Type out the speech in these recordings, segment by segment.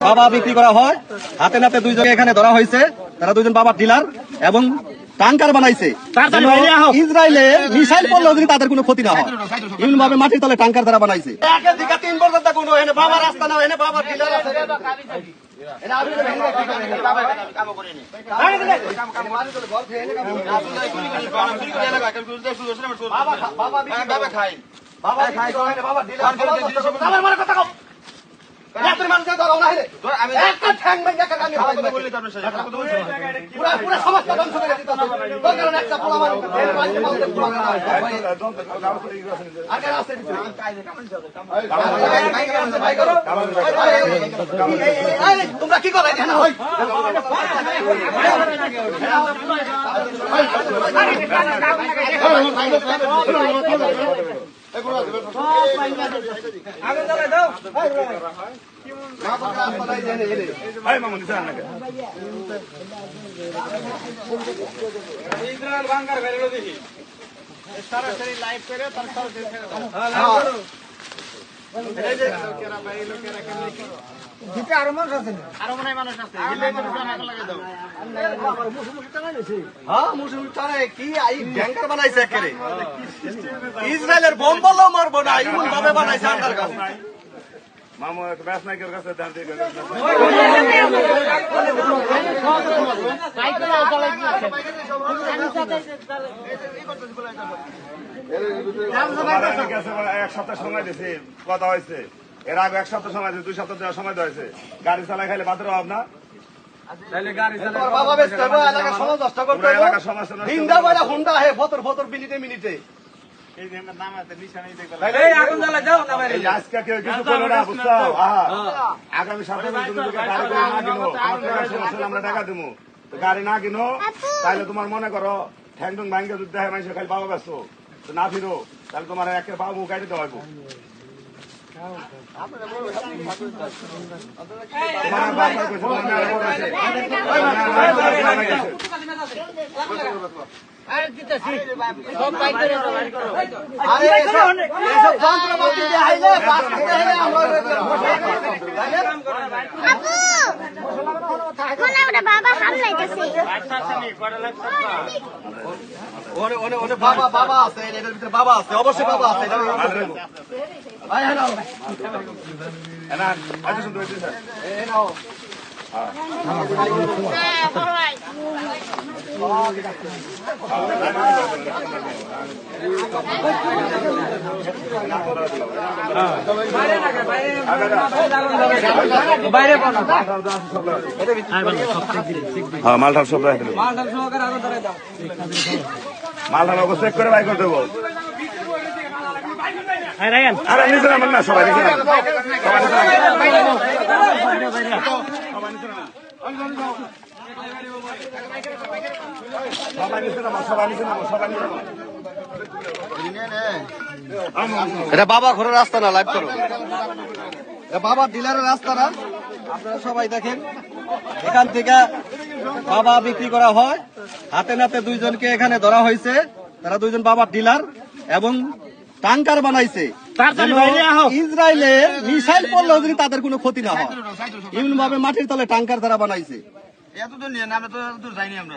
বাবা বিক্রি করা হয়, হাতে নাতে দুইজনকে এখানে ধরা হয়েছে। তারা দুজন বাবার ডিলার এবং ট্যাঙ্কার বানাইছে ইসরায়েলে মিসাইল পড়লেও যদি তাদের কোনো ক্ষতি না হয়, এমন ভাবে মাটির তলে ট্যাঙ্কার তারা বানাইছে। তোমরা কি করো সরাসরি লাইভ করে তার ইসরায়েলের বোম বললেও মারবো না, এমন ভাবে বানাইছে আন্ডার কাছে। মামু ব্যাস নাইকের কাছে এক সপ্তাহ সময় দিয়েছে, কথা হয়েছে এর আগে এক সপ্তাহ সময় দিয়েছে, 2 সপ্তাহ দেওয়ার সময় দিয়েছে। গাড়ি চালাই খাইলে বাদের অভাব না। মিনিটে আগামী 7 আমরা টাকা দেবো, গাড়ি না কিনো তাহলে তোমার মনে করো ঠ্যাং টুং ভাঙ্গে যদি দেখে মানুষ খালি বাবা ব্যস্ত না ফিরো, তাহলে তোমার একে বাবু গাড়ি দেওয়া হইব। বাবা আছে, এটার ভিতরে বাবা আছে, অবশ্যই বাবা আছে। মালটাল সব মালটাল চেক করে বাই করে দেবো। আরে নিজে নামেন না, সবাই দেখে এটা বাবা ঘরের রাস্তা না, লাইভ করো। এটা বাবা ডিলারের রাস্তা না, আপনারা সবাই দেখেন। এখান থেকে বাবা বিক্রি করা হয়, হাতে নাতে দুইজনকে এখানে ধরা হয়েছে। তারা দুইজন বাবার ডিলার এবং ট্যাঙ্কার বানাইছে ইসরায়েলে মিসাইল পড়লেও যদি তাদের কোনো ক্ষতি না হয়, এমন ভাবে মাটির তলে ট্যাঙ্কার তারা বানাইছে। এতদূর নিয়ে আমরা তো দূর যাইনি আমরা।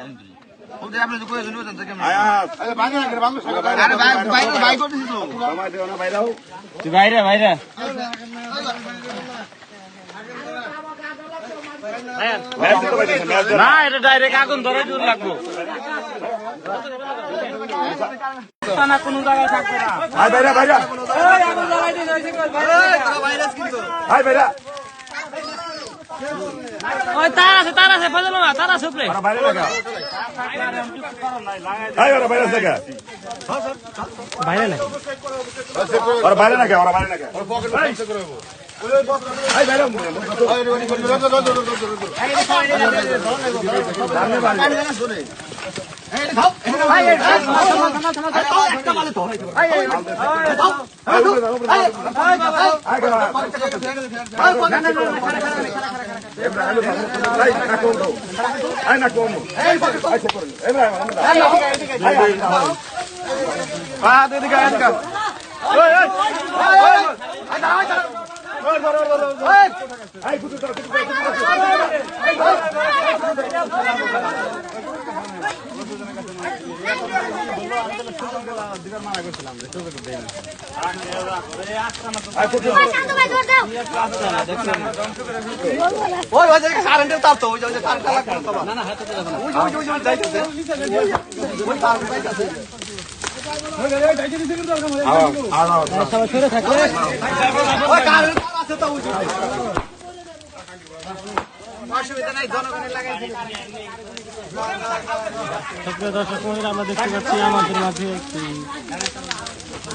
বাইরে বাইরে না, এটা ডাইরেক্ট আগুন ধরে জোর লাগবো। কোন জায়গায় থাকবে না। তার আছে ফজল না, তার আছে উপরে বাইরে নাকি ওরা বাইরে নাকি ওরা বাইরে নাকি ওই ওই যে কারেন্টের তার তো ওই যে তারটা লাগবে তো না না হাতে যাবে না ওই ওই ওই যাইতেছে ওই তার যাইতেছে সবাই সরে থাকলে ওই কারেন্ট আছে তো ওই অসুবিধা নাই জনগণের লাগাইছে। সক্রিয় দর্শক মন্ডলী, আমরা দেখতে পাচ্ছি আমাদের মাঝে একটি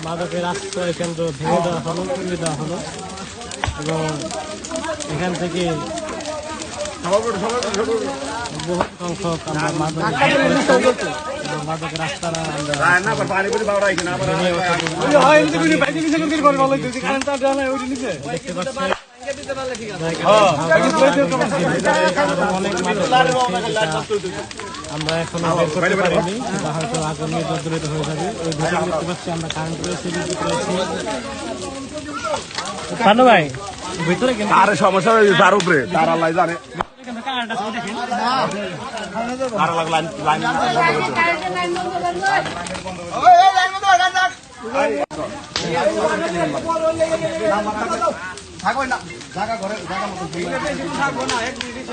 মাদকের আশ্রয় কেন্দ্র ভেঙে দেওয়া হলো, তুলে দেওয়া হলো এবং এখান থেকে বহু সংখ্যক আমরা মাদকের রাস্তারা দেখতে পাচ্ছি। আমরা এখনো বের করতে পারিনি, সেটা হয়তো আগামী জর্জরিত হয়ে যাবে। ওই ভিতরে দেখতে পাচ্ছি আমরা কারেন্ট রয়েছে, বিদ্যুৎ রয়েছে। পান্নু ভাই ভিতরে কিন্তু আরে সমস্যা হয়েছে তার উপরে, তার আল্লাহ জানে। কারেন্ট আছে দেখেন, তার লাইন লাইন থাকবে না জায়গা ঘরে জায়গা মতো থাকবো না 1 মিনিট